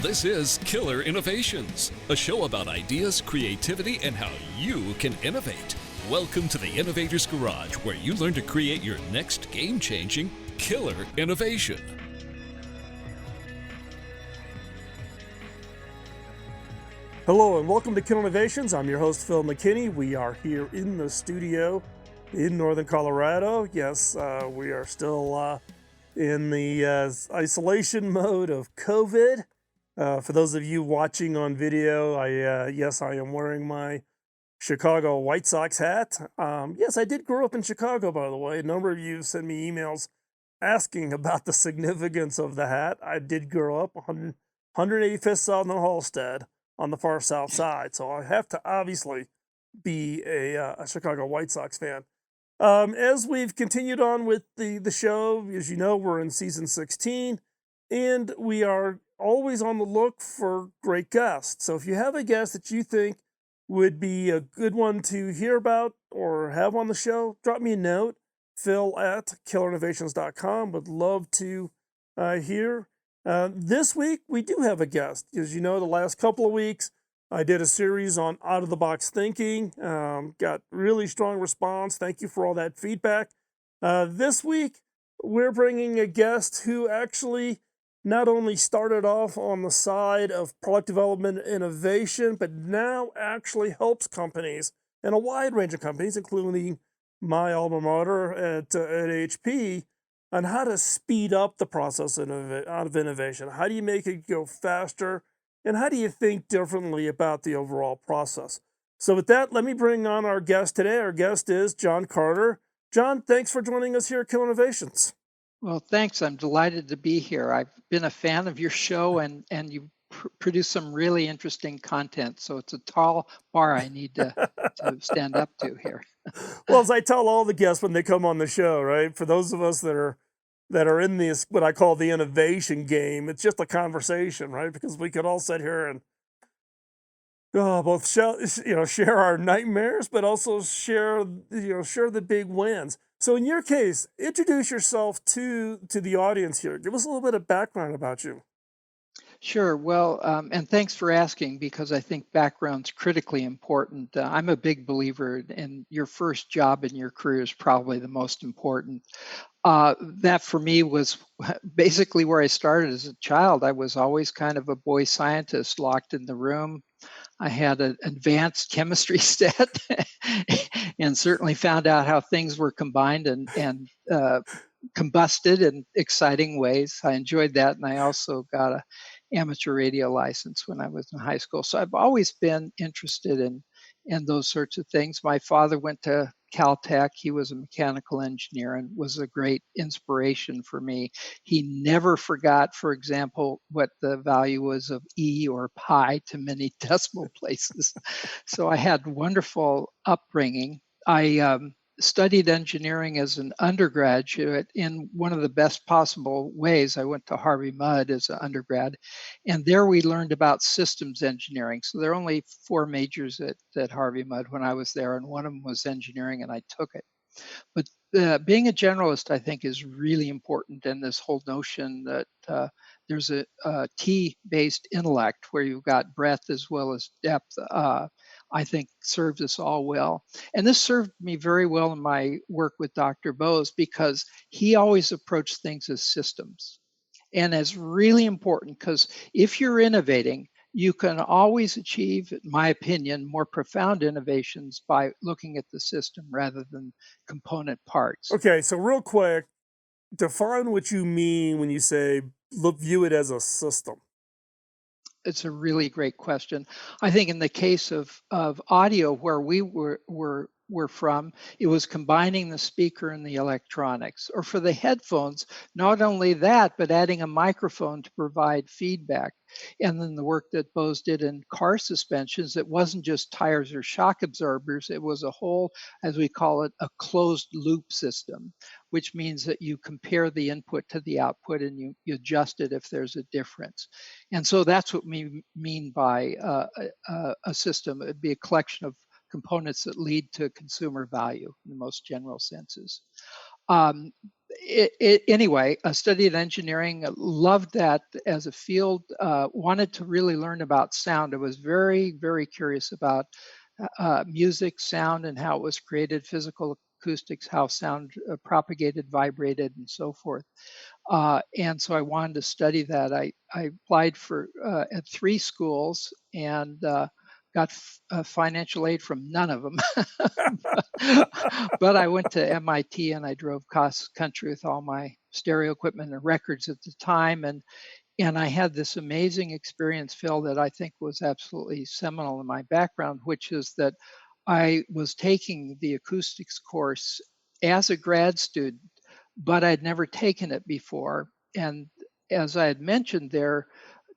This is Killer Innovations, a show about ideas, creativity, and how you can innovate. Welcome to the Innovator's Garage, where you learn to create your next game-changing killer innovation. Hello and welcome to Killer Innovations. I'm your host, Phil McKinney. We are here in the studio in Northern Colorado. Yes, we are still in the isolation mode of COVID. For those of you watching on video, I am wearing my Chicago White Sox hat. Yes, I did grow up in Chicago, by the way. A number of you sent me emails asking about the significance of the hat. I did grow up 185th South and Halstead on the far south side, so I have to obviously be a Chicago White Sox fan. As we've continued on with the show, as you know, we're in season 16, and we are always on the look for great guests. So if you have a guest that you think would be a good one to hear about or have on the show, drop me a note, phil@killerinnovations.com. Would love to hear. This week, we do have a guest. As you know, the last couple of weeks, I did a series on out-of-the-box thinking. Got really strong response. Thank you for all that feedback. This week, we're bringing a guest who actually not only started off on the side of product development and innovation, but now actually helps companies, and a wide range of companies, including my alma mater at HP, on how to speed up the process of innovation. How do you make it go faster? And how do you think differently about the overall process? So with that, let me bring on our guest today. Our guest is John Carter. John, thanks for joining us here at Killer Innovations. Well, thanks. I'm delighted to be here. I've been a fan of your show, and you produce some really interesting content. So it's a tall bar I need to stand up to here. Well, as I tell all the guests when they come on the show, right? For those of us that are in this, what I call the innovation game, it's just a conversation, right? Because we could all sit here and both share our nightmares, but also share the big wins. So in your case, introduce yourself to the audience here. Give us a little bit of background about you. Sure. Well, and thanks for asking, because I think background's critically important. I'm a big believer in your first job in your career is probably the most important. That for me was basically where I started as a child. I was always kind of a boy scientist locked in the room. I had an advanced chemistry set and certainly found out how things were combined and combusted in exciting ways. I enjoyed that. And I also got a amateur radio license when I was in high school. So I've always been interested in those sorts of things. My father went to Caltech. He was a mechanical engineer and was a great inspiration for me. He never forgot, for example, what the value was of E or pi to many decimal places. So I had wonderful upbringing. I studied engineering as an undergraduate in one of the best possible ways. I went to Harvey Mudd as an undergrad, and there we learned about systems engineering. So there are only 4 majors at Harvey Mudd when I was there, and one of them was engineering, and I took it. But being a generalist, I think, is really important in this whole notion that there's a T-based intellect where you've got breadth as well as depth. I think served us all well. And this served me very well in my work with Dr. Bose, because he always approached things as systems. And it's really important, because if you're innovating, you can always achieve, in my opinion, more profound innovations by looking at the system rather than component parts. Okay, so real quick, define what you mean when you say view it as a system. It's a really great question. I think in the case of audio, where we were from, it was combining the speaker and the electronics. Or for the headphones, not only that, but adding a microphone to provide feedback. And then the work that Bose did in car suspensions, it wasn't just tires or shock absorbers, it was a whole, as we call it, a closed loop system, which means that you compare the input to the output and you adjust it if there's a difference. And so that's what we mean by a system. It'd be a collection of components that lead to consumer value in the most general senses. Anyway, I studied engineering, loved that as a field, wanted to really learn about sound. I was very, very curious about music, sound, and how it was created, physical acoustics, how sound propagated, vibrated, and so forth. And so I wanted to study that. I applied for at 3 schools and got financial aid from none of them. But I went to MIT and I drove cross country with all my stereo equipment and records at the time. And I had this amazing experience, Phil, that I think was absolutely seminal in my background, which is that I was taking the acoustics course as a grad student, but I'd never taken it before. And as I had mentioned, their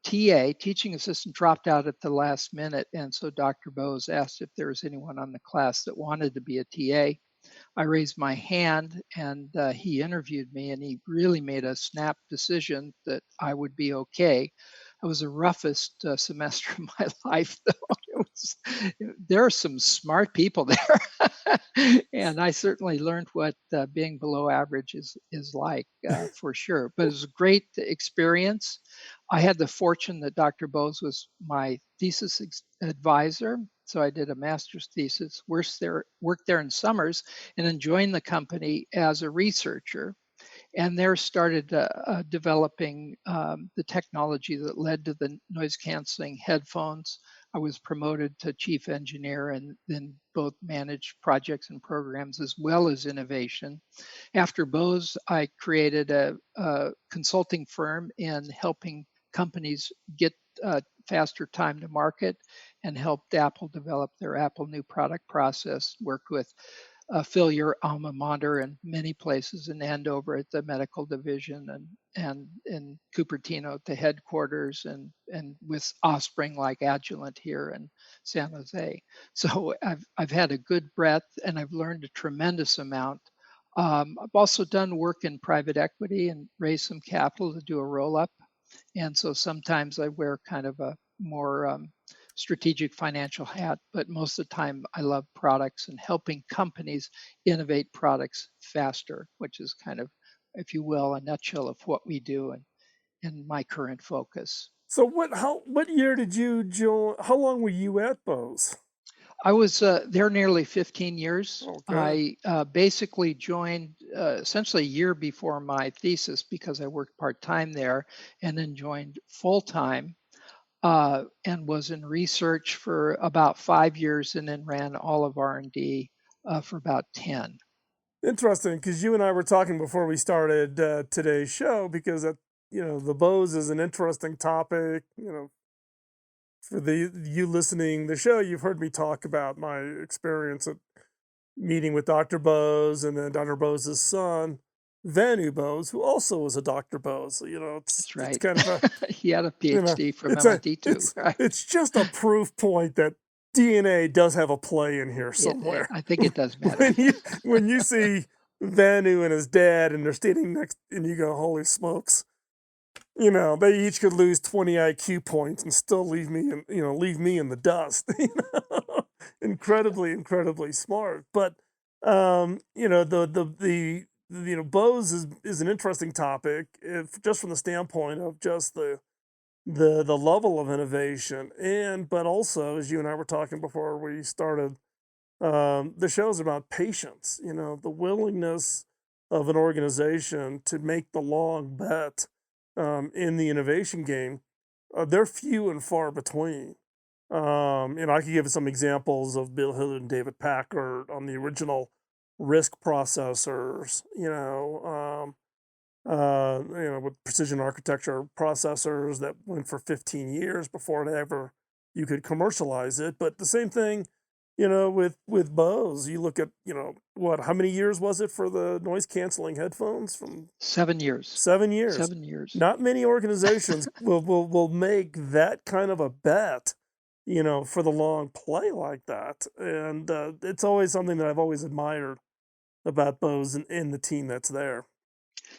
TA, teaching assistant, dropped out at the last minute. And so Dr. Bose asked if there was anyone on the class that wanted to be a TA. I raised my hand and he interviewed me, and he really made a snap decision that I would be okay. It was the roughest semester of my life, though. There are some smart people there. And I certainly learned what being below average is like for sure. But it was a great experience. I had the fortune that Dr. Bose was my thesis advisor. So I did a master's thesis, worked there in summers, and then joined the company as a researcher. And there started developing the technology that led to the noise canceling headphones. I was promoted to chief engineer and then both managed projects and programs as well as innovation. After Bose, I created a consulting firm in helping companies get faster time to market, and helped Apple develop their Apple new product process, worked with Phil, your alma mater, in many places in Andover at the medical division, and in Cupertino at the headquarters, and with Offspring like Agilent here in San Jose. So I've had a good breadth, and I've learned a tremendous amount. I've also done work in private equity and raised some capital to do a roll up. And so sometimes I wear kind of a more strategic financial hat, but most of the time I love products and helping companies innovate products faster, which is kind of, if you will, a nutshell of what we do and my current focus. So what year did you join? How long were you at Bose? I was there nearly 15 years. Okay. I basically joined essentially a year before my thesis because I worked part-time there, and then joined full-time and was in research for about 5 years, and then ran all of R&D for about 10. Interesting, because you and I were talking before we started today's show, because the Bose is an interesting topic. For you listening to the show, you've heard me talk about my experience at meeting with Dr. Bose, and then Dr. Bose's son, Vanu Bose, who also was a Dr. Bose. So, That's it's right. kind of a He had a you know PhD from it's a MIT too, right? it's just a proof point that DNA does have a play in here somewhere. I think it does matter. When you see Vanu and his dad, and they're standing next, and you go, holy smokes. They each could lose 20 IQ points and still leave me in the dust. Incredibly, incredibly smart. But Bose is an interesting topic, if just from the standpoint of just the level of innovation, but also, as you and I were talking before we started, the show's about patience. The willingness of an organization to make the long bet in the innovation game. They're few and far between. I could give some examples of Bill Hill and David Packard on the original RISC processors. With precision architecture processors that went for 15 years before you could commercialize it. But the same thing, with Bose. You look at, how many years was it for the noise canceling headphones? From 7 years. 7 years. 7 years. Not many organizations will make that kind of a bet, for the long play like that. And it's always something that I've always admired about Bose and the team that's there.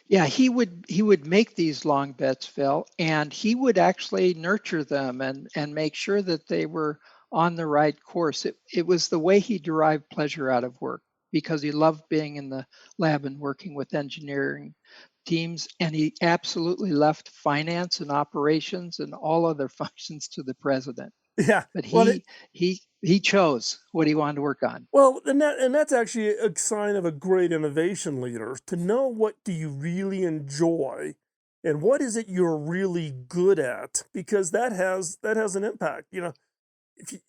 Yeah, he would make these long bets, Phil, and he would actually nurture them and make sure that they were on the right course. It was the way he derived pleasure out of work. because he loved being in the lab and working with engineering teams, and he absolutely left finance and operations and all other functions to the president. Yeah. But Well, he chose what he wanted to work on. well, and that's actually a sign of a great innovation leader, to know what do you really enjoy and what is it you're really good at, because that has an impact.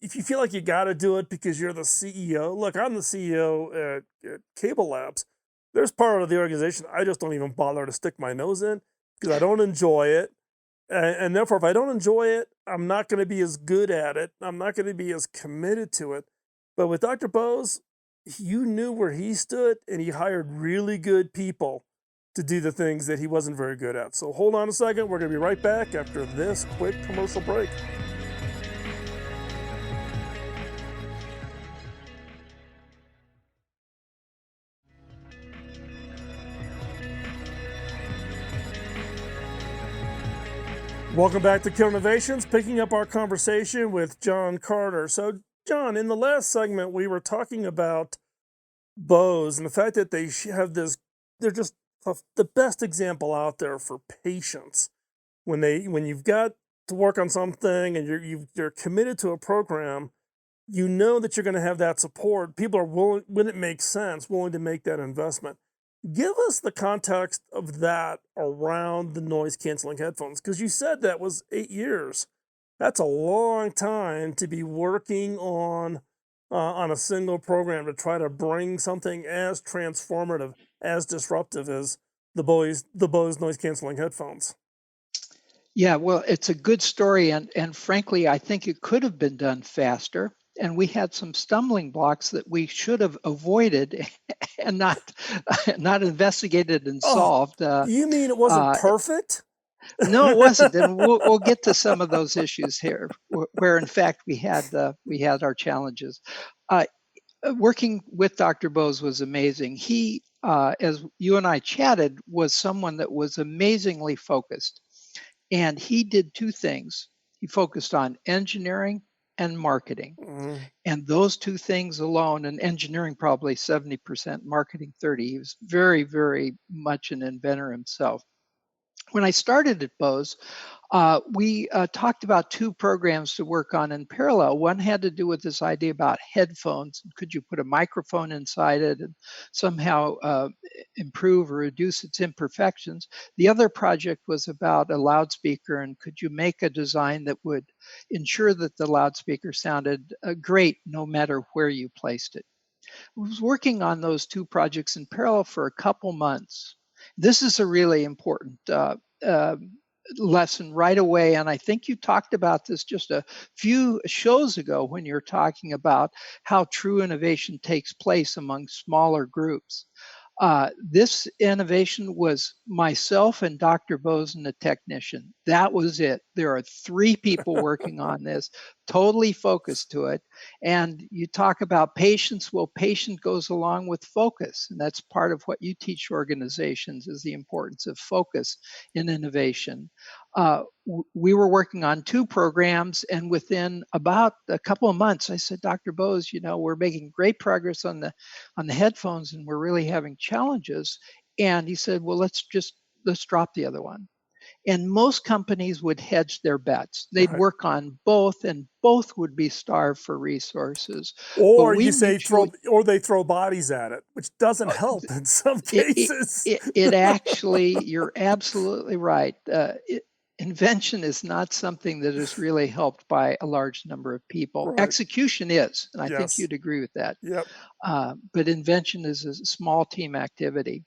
If you feel like you got to do it because you're the CEO, look, I'm the CEO at Cable Labs. There's part of the organization I just don't even bother to stick my nose in because I don't enjoy it. And therefore, if I don't enjoy it, I'm not going to be as good at it. I'm not going to be as committed to it. But with Dr. Bose, you knew where he stood and he hired really good people to do the things that he wasn't very good at. So hold on a second. We're going to be right back after this quick commercial break. Welcome back to Kill Innovations, picking up our conversation with John Carter. So, John, in the last segment, we were talking about Bose and the fact that they have this, they're just the best example out there for patience. When you've got to work on something and you're committed to a program, you know that you're going to have that support. People are willing, when it makes sense, willing to make that investment. Give us the context of that around the noise canceling headphones, because you said that was 8 years. That's a long time to be working on a single program to try to bring something as transformative, as disruptive as the Bose noise canceling headphones. Yeah, well, it's a good story, and frankly, I think it could have been done faster. And we had some stumbling blocks that we should have avoided and not investigated and solved. You mean it wasn't perfect? No, it wasn't, and we'll get to some of those issues here, where in fact we had our challenges. Working with Dr. Bose was amazing. He, as you and I chatted, was someone that was amazingly focused, and he did two things. He focused on engineering and marketing. And those two things alone, and engineering probably 70%, marketing 30%. He was very, very much an inventor himself. When I started at Bose, we talked about two programs to work on in parallel. One had to do with this idea about headphones. Could you put a microphone inside it and somehow improve or reduce its imperfections? The other project was about a loudspeaker, and could you make a design that would ensure that the loudspeaker sounded great no matter where you placed it? I was working on those two projects in parallel for a couple months. This is a really important lesson right away, and I think you talked about this just a few shows ago when you're talking about how true innovation takes place among smaller groups. This innovation was myself and Dr. Bose and a technician. That was it. There are 3 people working on this, totally focused to it. And you talk about patience. Well, patience goes along with focus. And that's part of what you teach organizations, is the importance of focus in innovation. We were working on 2 programs, and within about a couple of months, I said, Dr. Bose, we're making great progress on the headphones, and we're really having challenges. And he said, well, let's drop the other one. And most companies would hedge their bets. They'd work on both, and both would be starved for resources. Or they throw bodies at it, which doesn't help in some cases. It actually, you're absolutely right. Invention is not something that is really helped by a large number of people. Right. Execution is, and I think you'd agree with that. Yep. But invention is a small team activity.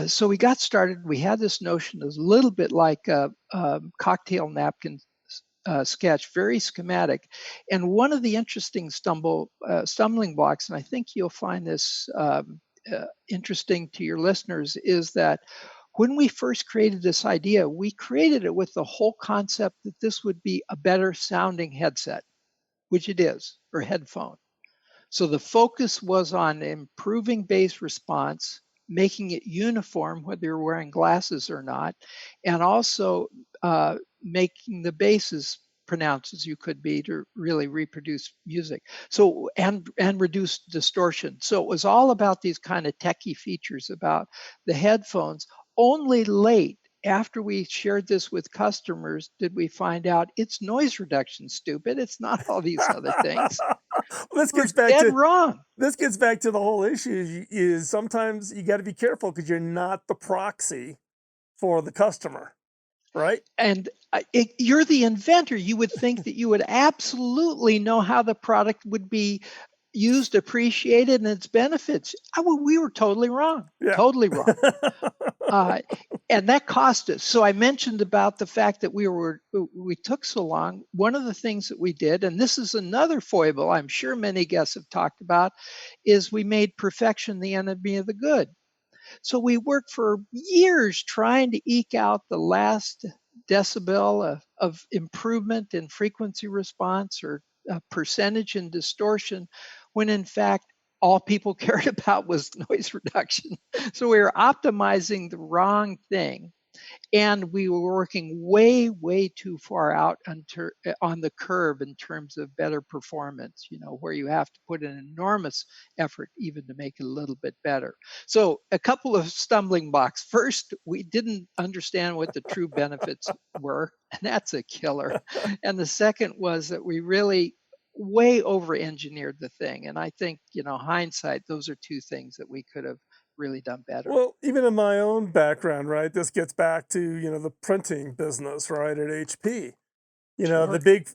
So we got started. We had this notion, a little bit like a cocktail napkin sketch, very schematic. And one of the interesting stumbling blocks, and I think you'll find this interesting to your listeners, is that when we first created this idea, we created it with the whole concept that this would be a better sounding headset, which it is, or headphone. So the focus was on improving bass response, making it uniform whether you're wearing glasses or not, and also making the basses pronounced as you could be to really reproduce music. So and reduce distortion. So it was all about these kind of techie features about the headphones. Only late after we shared this with customers did we find out it's noise reduction, stupid. It's not all these other things. this We're gets back dead to wrong. this gets back to the whole issue is sometimes you got to be careful because you're not the proxy for the customer, right? And you're the inventor. You would think that you would absolutely know how the product would be used, appreciated, and its benefits. We were totally wrong. Yeah. Totally wrong. And that cost us. So I mentioned about the fact that we took so long. One of the things that we did, and this is another foible I'm sure many guests have talked about, is we made perfection the enemy of the good. So we worked for years trying to eke out the last decibel of improvement in frequency response or percentage in distortion, when in fact all people cared about was noise reduction. So we were optimizing the wrong thing. And we were working way, way too far out on the curve in terms of better performance, where you have to put an enormous effort even to make it a little bit better. So a couple of stumbling blocks. First, we didn't understand what the true benefits were, and that's a killer. And the second was that we really way over engineered the thing. And I think, hindsight, those are two things that we could have really done better. Well, even in my own background, right, this gets back to, the printing business, right, at HP. Sure. The big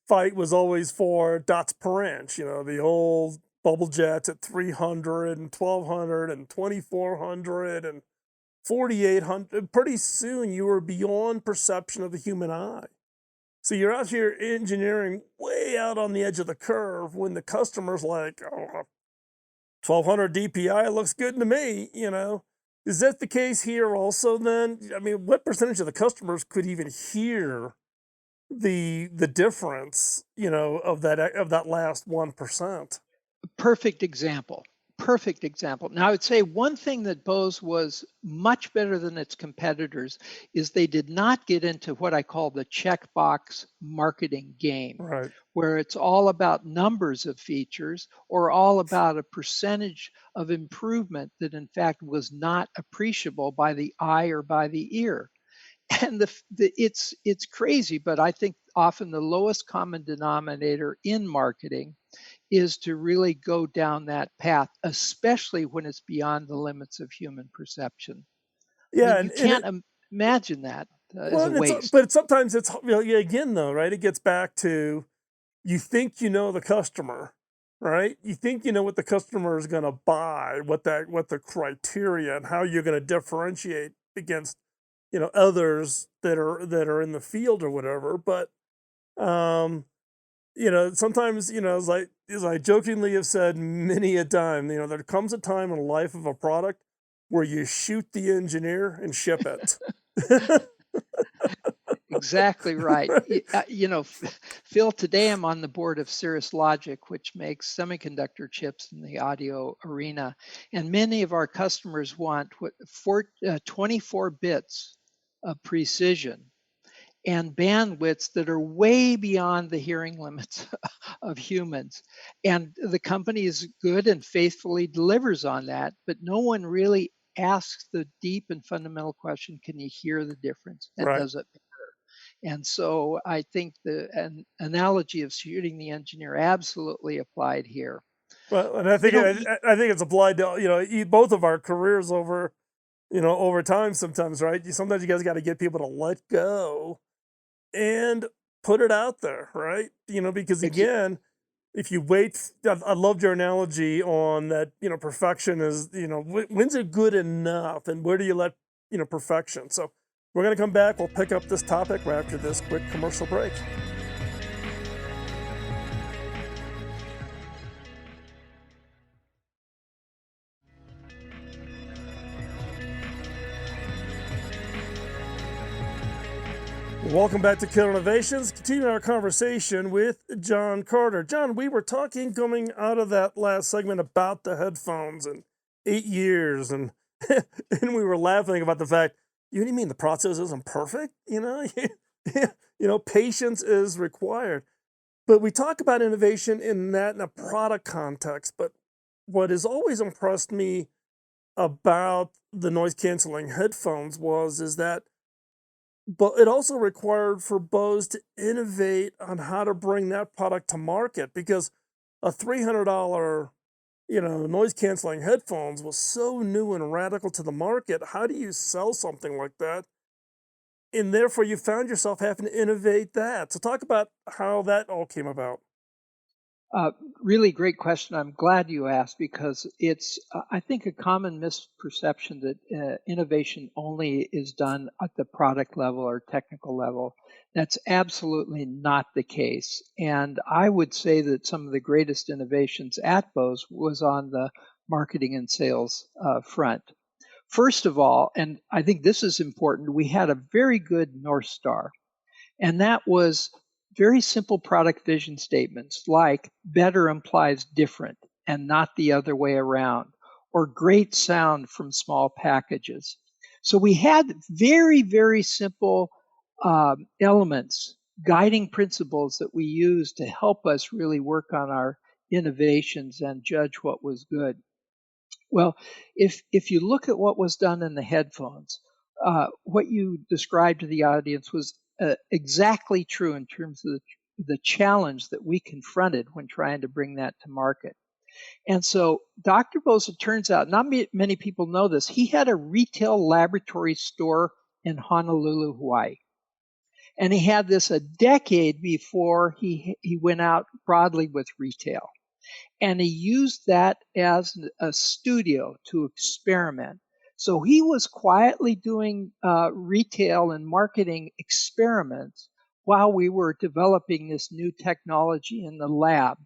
fight was always for dots per inch, the old bubble jets at 300 and 1200 and 2400 and 4800. Pretty soon you were beyond perception of the human eye. So you're out here engineering way out on the edge of the curve when the customer's like, oh, 1200 DPI looks good to me, Is that the case here also then? I mean, what percentage of the customers could even hear the difference, of that last 1%? Perfect example. Perfect example. Now, I would say one thing that Bose was much better than its competitors is they did not get into what I call the checkbox marketing game, Right. where it's all about numbers of features or all about a percentage of improvement that in fact was not appreciable by the eye or by the ear. And it's crazy, but I think often the lowest common denominator in marketing is to really go down that path, especially when it's beyond the limits of human perception. I Yeah, mean, you can't imagine that as a waste. but sometimes it's, yeah, again though, right? It gets back to you think you know the customer, right? You think you know what the customer is going to buy, what the criteria and how you're going to differentiate against others that are in the field or whatever. But sometimes as I jokingly have said many a time, there comes a time in the life of a product where you shoot the engineer and ship it. Exactly right. Right. Phil, today I'm on the board of Cirrus Logic, which makes semiconductor chips in the audio arena. And many of our customers want 24 bits of precision and bandwidths that are way beyond the hearing limits of humans. And the company is good and faithfully delivers on that, but no one really asks the deep and fundamental question, can you hear the difference? And Right. does it matter? And so I think an analogy of shooting the engineer absolutely applied here. Well, and I think it's applied to both of our careers over time sometimes, right? Sometimes you guys got to get people to let go and put it out there, right? Because again, if you wait, I loved your analogy on that. Perfection is when's it good enough, and where do you let perfection? So we're gonna come back. We'll pick up this topic right after this quick commercial break. Welcome back to Killer Innovations. Continuing our conversation with John Carter. John, we were talking coming out of that last segment about the headphones and 8 years, and and we were laughing about the fact, you mean the process isn't perfect? Patience is required. But we talk about innovation in a product context. But what has always impressed me about the noise canceling headphones is that, but it also required for Bose to innovate on how to bring that product to market, because a $300 noise canceling headphones was so new and radical to the market. How do you sell something like that? And therefore, you found yourself having to innovate that. So, talk about how that all came about. Really great question. I'm glad you asked because it's, I think, a common misperception that innovation only is done at the product level or technical level. That's absolutely not the case. And I would say that some of the greatest innovations at Bose was on the marketing and sales front. First of all, and I think this is important, we had a very good North Star. And that was very simple product vision statements like better implies different and not the other way around, or great sound from small packages. So we had very, very simple elements, guiding principles that we used to help us really work on our innovations and judge what was good. Well, if you look at what was done in the headphones, what you described to the audience was exactly true in terms of the challenge that we confronted when trying to bring that to market. And so Dr. Bose, it turns out, not many people know this, he had a retail laboratory store in Honolulu, Hawaii. And he had this a decade before he went out broadly with retail. And he used that as a studio to experiment. So he was quietly doing retail and marketing experiments while we were developing this new technology in the lab.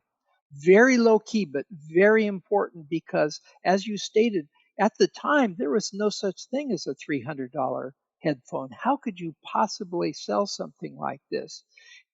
Very low key, but very important because, as you stated, at the time, there was no such thing as a $300 headphone. How could you possibly sell something like this?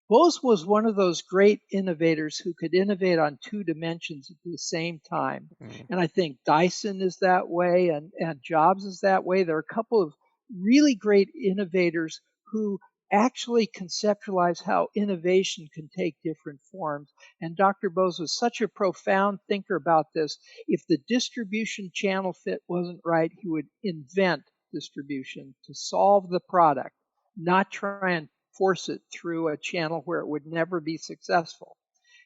Bose was one of those great innovators who could innovate on two dimensions at the same time. Mm. And I think Dyson is that way and Jobs is that way. There are a couple of really great innovators who actually conceptualize how innovation can take different forms. And Dr. Bose was such a profound thinker about this. If the distribution channel fit wasn't right, he would invent distribution to solve the product, not try and force it through a channel where it would never be successful.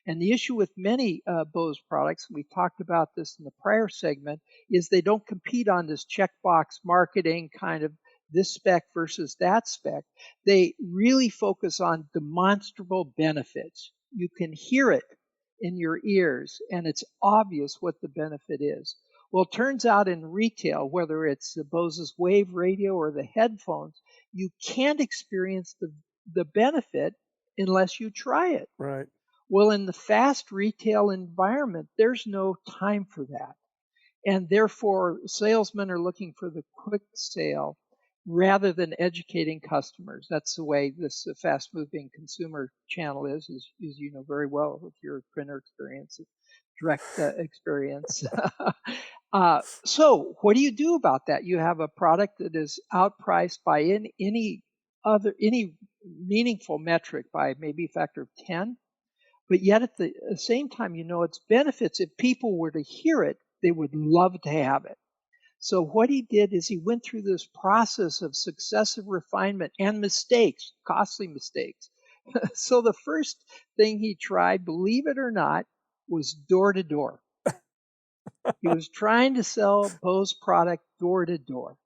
And the issue with many Bose products, we talked about this in the prior segment, is they don't compete on this checkbox marketing kind of this spec versus that spec. They really focus on demonstrable benefits. You can hear it in your ears, and it's obvious what the benefit is. Well, it turns out in retail, whether it's the Bose's Wave radio or the headphones, you can't experience the benefit unless you try it. Right. Well, in the fast retail environment, there's no time for that. And therefore, salesmen are looking for the quick sale rather than educating customers. That's the way this fast moving consumer channel is, as you know very well with your printer experience, direct experience. So what do you do about that? You have a product that is outpriced by any meaningful metric by maybe a factor of 10, but yet at the same time, its benefits. If people were to hear it, they would love to have it. So what he did is he went through this process of successive refinement and mistakes, costly mistakes. So the first thing he tried, believe it or not, was door to door. He was trying to sell Bose product door to door.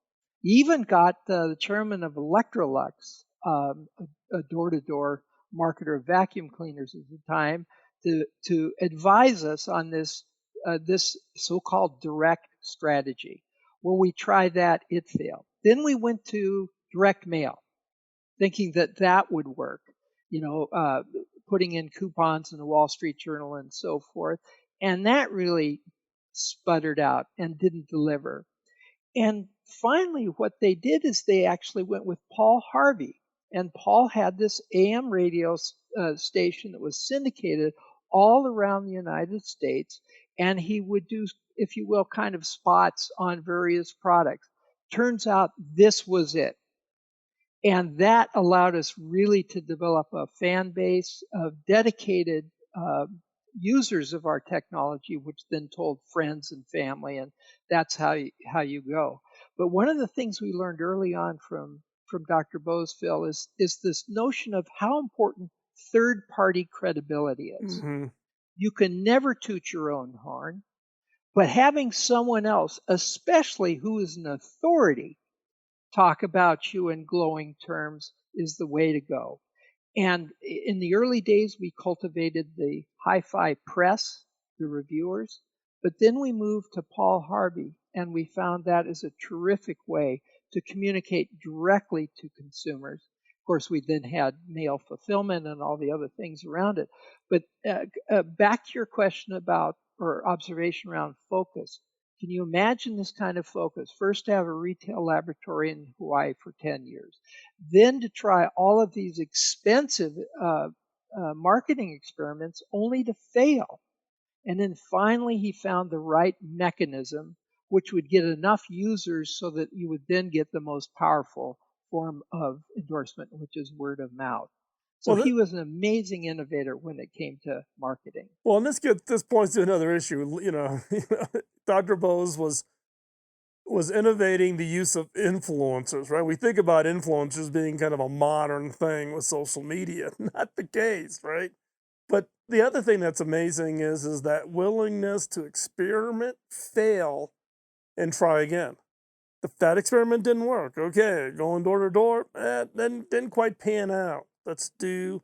He even got the chairman of Electrolux, a door to door marketer of vacuum cleaners at the time, to advise us on this so-called direct strategy. Well, we tried that, it failed. Then we went to direct mail, thinking that would work. Putting in coupons in the Wall Street Journal and so forth, and that really sputtered out and didn't deliver. And finally, what they did is they actually went with Paul Harvey. And Paul had this AM radio station that was syndicated all around the United States. And he would do, if you will, kind of spots on various products. Turns out this was it. And that allowed us really to develop a fan base of dedicated users of our technology, which then told friends and family, and that's how you go. But one of the things we learned early on from Dr. Bose, Phil, is this notion of how important third party credibility is. Mm-hmm. You can never toot your own horn, but having someone else, especially who is an authority, talk about you in glowing terms is the way to go. And in the early days, we cultivated the hi-fi press, the reviewers, but then we moved to Paul Harvey, and we found that is a terrific way to communicate directly to consumers. Of course, we then had mail fulfillment and all the other things around it. But back to your question about, or observation around focus, can you imagine this kind of focus? First, to have a retail laboratory in Hawaii for 10 years, then to try all of these expensive marketing experiments only to fail. And then finally, he found the right mechanism which would get enough users so that you would then get the most powerful form of endorsement, which is word of mouth. So Well, he was an amazing innovator when it came to marketing. well, and this points to another issue. Dr. Bose was innovating the use of influencers, right? We think about influencers being kind of a modern thing with social media. Not the case, right? But the other thing that's amazing is that willingness to experiment, fail, and try again. If that experiment didn't work, okay, going door to door, then didn't quite pan out. Let's do,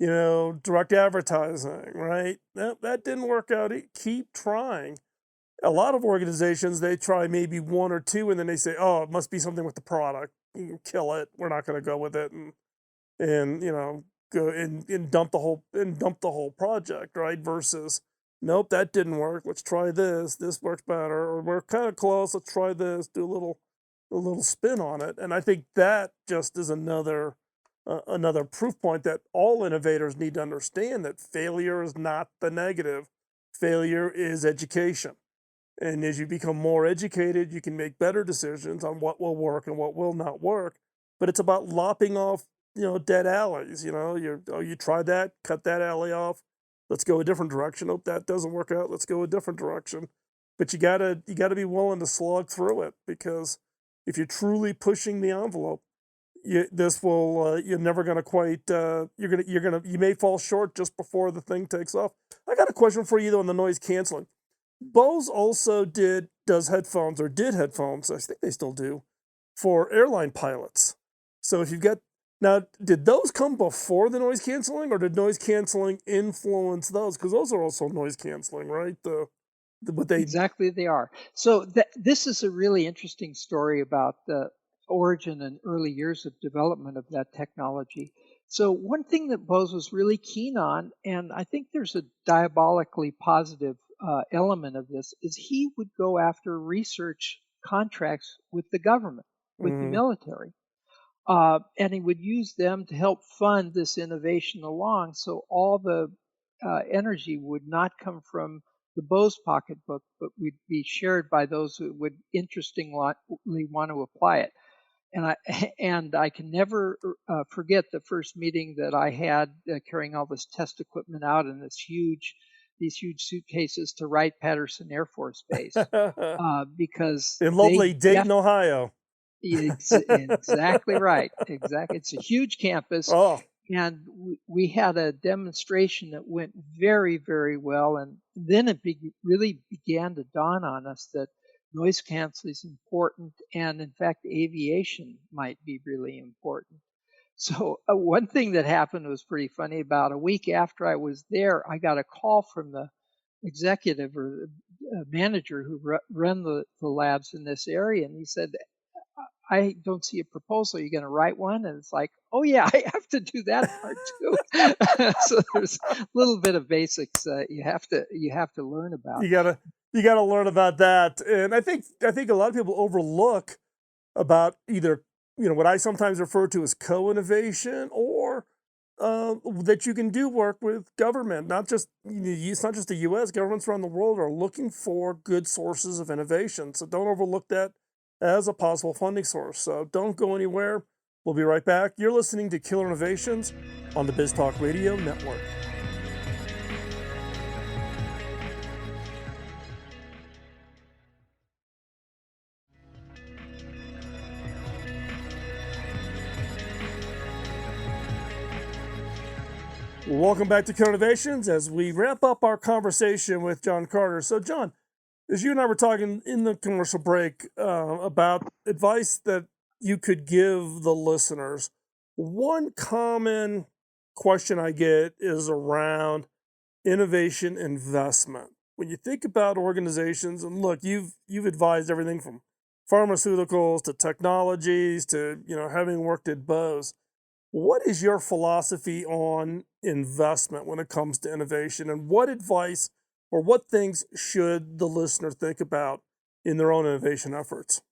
direct advertising, right? That didn't work out. Keep trying. A lot of organizations, they try maybe one or two, and then they say, "Oh, it must be something with the product. Kill it. We're not going to go with it," and go and dump the whole project, right? Versus, nope, that didn't work. Let's try this. This works better, or we're kind of close. Let's try this. Do a little spin on it, and I think that just is another proof point that all innovators need to understand that failure is not the negative. Failure is education. And as you become more educated, you can make better decisions on what will work and what will not work. But it's about lopping off, dead alleys. You tried that, cut that alley off. Let's go a different direction. Oh, that doesn't work out. Let's go a different direction. But you gotta be willing to slog through it, because if you're truly pushing the envelope, you're never gonna quite you may fall short just before the thing takes off. I got a question for you though on the noise canceling. Bose also does headphones, or did headphones, I think they still do, for airline pilots. So if you've got, now, did those come before the noise canceling, or did noise canceling influence those? Because those are also noise canceling, right? What they Exactly, they are. So this is a really interesting story about the origin and early years of development of that technology. So one thing that Bose was really keen on, and I think there's a diabolically positive element of this, is he would go after research contracts with the government, with the Mhm. military. And he would use them to help fund this innovation along. So all the energy would not come from the Bose pocketbook, but would be shared by those who would interestingly want to apply it. And I and I can never forget the first meeting that I had carrying all this test equipment out in these huge suitcases to Wright-Patterson Air Force Base because In they lovely Dayton, Ohio. Exactly right. Exactly. It's a huge campus, Oh, and we had a demonstration that went very, very well. And then it really began to dawn on us that noise canceling is important, and in fact, aviation might be really important. So one thing that happened was pretty funny. About a week after I was there, I got a call from the executive or the manager who run the labs in this area, and he said, I don't see a proposal. Are you going to write one? And it's like, oh yeah, I have to do that part too. So there's a little bit of basics you have to learn about. you gotta you gotta learn about that. And I think a lot of people overlook about either what I sometimes refer to as co-innovation, or that you can do work with government. Not just it's not just the U.S. Governments around the world are looking for good sources of innovation. So don't overlook that as a possible funding source. So don't go anywhere. We'll be right back. You're listening to Killer Innovations on the Biz Talk Radio Network. Welcome back to Killer Innovations as we wrap up our conversation with John Carter. So, John, as you and I were talking in the commercial break about advice that you could give the listeners, one common question I get is around innovation investment. When you think about organizations, and look, you've advised everything from pharmaceuticals to technologies to having worked at Bose. What is your philosophy on investment when it comes to innovation, and what advice or what things should the listener think about in their own innovation efforts?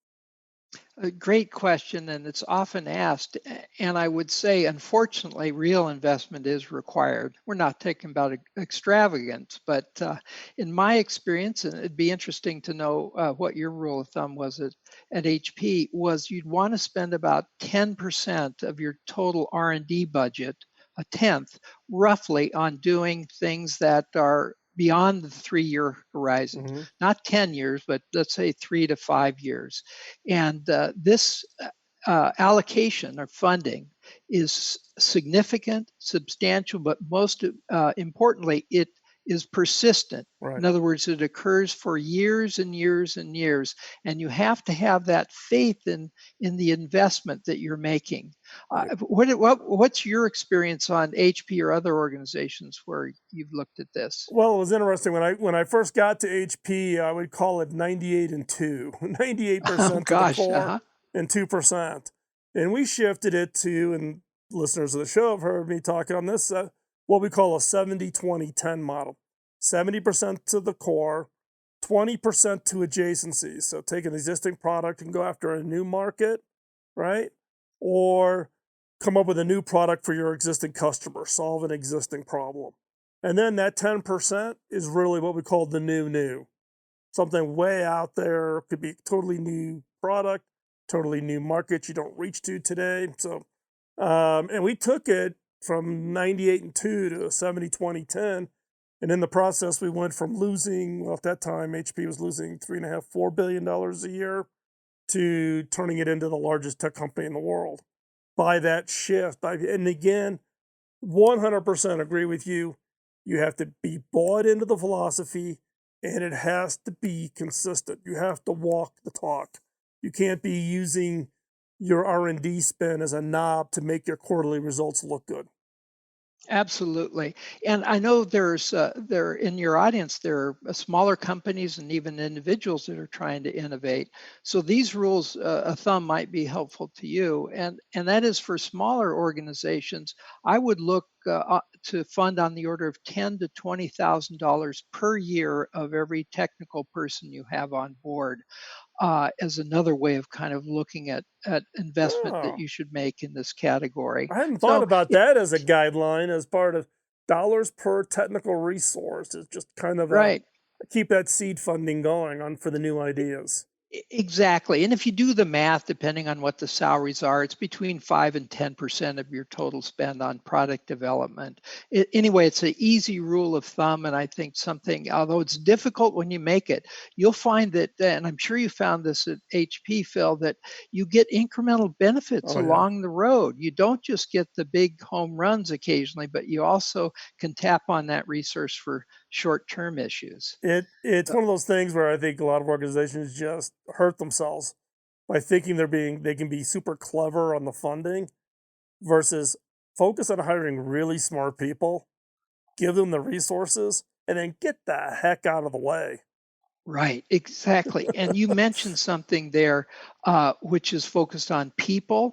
A great question, and it's often asked. And I would say, unfortunately, real investment is required. We're not talking about extravagance, but in my experience, and it'd be interesting to know what your rule of thumb was at HP, was you'd want to spend about 10% of your total R&D budget, a tenth, roughly, on doing things that are beyond the 3-year horizon, not 10 years, but let's say 3 to 5 years. And this allocation or funding is significant, substantial, but most importantly, it is persistent. Right. In other words, it occurs for years and years and years, and you have to have that faith in the investment that you're making. What's your experience on HP or other organizations where you've looked at this? Well, it was interesting when I first got to HP. I would call it 98 and 2, 98% to the core and 2%, and we shifted it to, and listeners of the show have heard me talk on this, what we call a 70-20-10 model. 70% to the core, 20% to adjacencies. So take an existing product and go after a new market, right? Or come up with a new product for your existing customer, solve an existing problem. And then that 10% is really what we call the new. Something way out there, could be a totally new product, totally new market you don't reach to today. So, and we took it from 98 and 2 to 70-20-10. And in the process, we went from losing, well, at that time, HP was losing $3.5, $4 billion a year to turning it into the largest tech company in the world by that shift. And again, 100% agree with you. You have to be bought into the philosophy, and it has to be consistent. You have to walk the talk. You can't be using your R&D spend as a knob to make your quarterly results look good. Absolutely. And I know there in your audience, there are smaller companies and even individuals that are trying to innovate. So these rules of thumb might be helpful to you. And that is for smaller organizations, I would look to fund on the order of $10,000 to $20,000 per year of every technical person you have on board. As another way of kind of looking at investment that you should make in this category. I hadn't thought about that as a guideline, as part of dollars per technical resource. Is just kind of right. Keep that seed funding going for the new ideas. Exactly. And if you do the math, depending on what the salaries are, it's between 5 and 10% of your total spend on product development. Anyway, it's an easy rule of thumb. And I think something, although it's difficult when you make it, you'll find that, and I'm sure you found this at HP, Phil, that you get incremental benefits along the road. You don't just get the big home runs occasionally, but you also can tap on that resource for short-term issues. It's one of those things where I think a lot of organizations just hurt themselves by thinking they can be super clever on the funding versus focus on hiring really smart people, give them the resources, and then get the heck out of the way. Right, exactly. And you mentioned something there, which is focused on people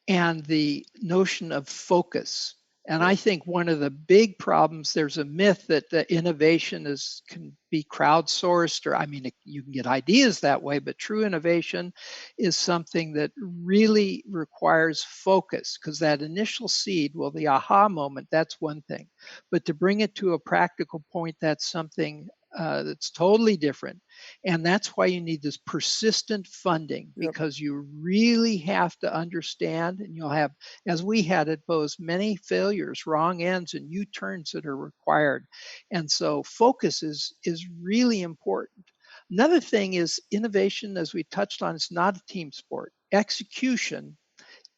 and the notion of focus. And I think one of the big problems, there's a myth that the innovation can be crowdsourced, or you can get ideas that way, but true innovation is something that really requires focus, because that initial seed, the aha moment, that's one thing. But to bring it to a practical point, that's something that's totally different. And that's why you need this persistent funding, Yep. because you really have to understand, and you'll have, as we had at Bose, many failures, wrong ends, and U-turns that are required. And so focus is really important. Another thing is innovation, as we touched on, it's not a team sport. Execution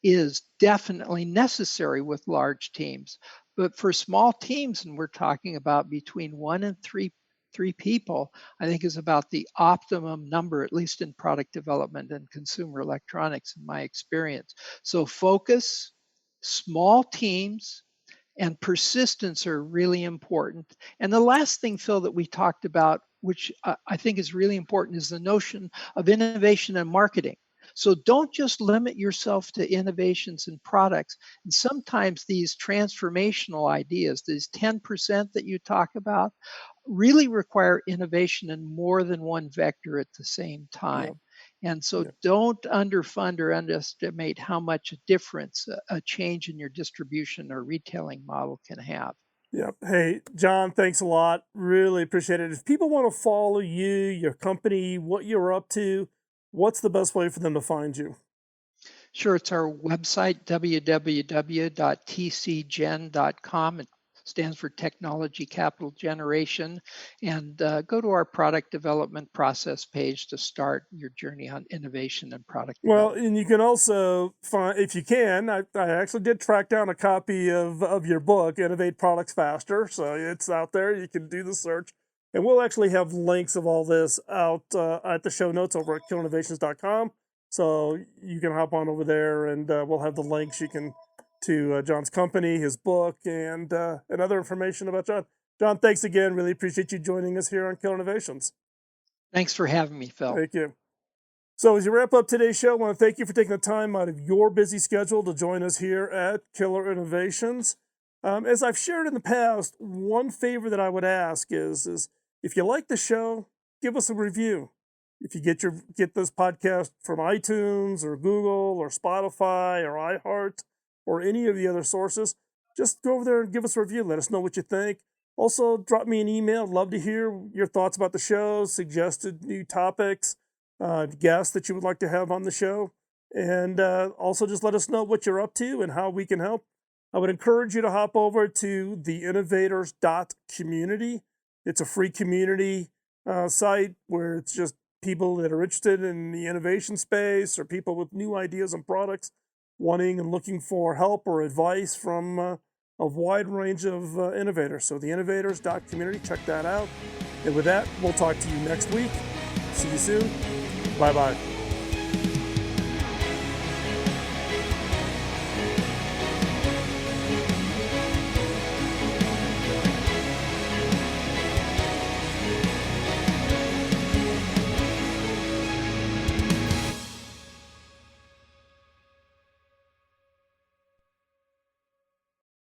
is definitely necessary with large teams. But for small teams, and we're talking about between 1 and 3 people, I think is about the optimum number, at least in product development and consumer electronics, in my experience. So focus, small teams, and persistence are really important. And the last thing, Phil, that we talked about, which I think is really important, is the notion of innovation and marketing. So don't just limit yourself to innovations and products. And sometimes these transformational ideas, these 10% that you talk about, really require innovation in more than one vector at the same time. Yep. And so Yep. don't underfund or underestimate how much a difference a change in your distribution or retailing model can have. Yep. Hey, John, thanks a lot. Really appreciate it. If people want to follow you, your company, what you're up to, what's the best way for them to find you? Sure, it's our website, www.tcgen.com. It stands for Technology Capital Generation. And go to our product development process page to start your journey on innovation and product development. Well, and you can also find, if you can, I actually did track down a copy of your book, Innovate Products Faster. So it's out there. You can do the search. And we'll actually have links of all this out at the show notes over at killinnovations.com. So you can hop on over there, and we'll have the links to John's company, his book, and other information about John. John, thanks again. Really appreciate you joining us here on Killer Innovations. Thanks for having me, Phil. Thank you. So as you wrap up today's show, I want to thank you for taking the time out of your busy schedule to join us here at Killer Innovations. As I've shared in the past, one favor that I would ask is if you like the show, give us a review. If you get this podcast from iTunes or Google or Spotify or iHeart or any of the other sources, just go over there and give us a review. Let us know what you think. Also, drop me an email. I'd love to hear your thoughts about the show, suggested new topics, guests that you would like to have on the show. And also just let us know what you're up to and how we can help. I would encourage you to hop over to theinnovators.community. It's a free community site where it's just people that are interested in the innovation space or people with new ideas and products wanting and looking for help or advice from a wide range of innovators. So theinnovators.community, check that out. And with that, we'll talk to you next week. See you soon. Bye-bye.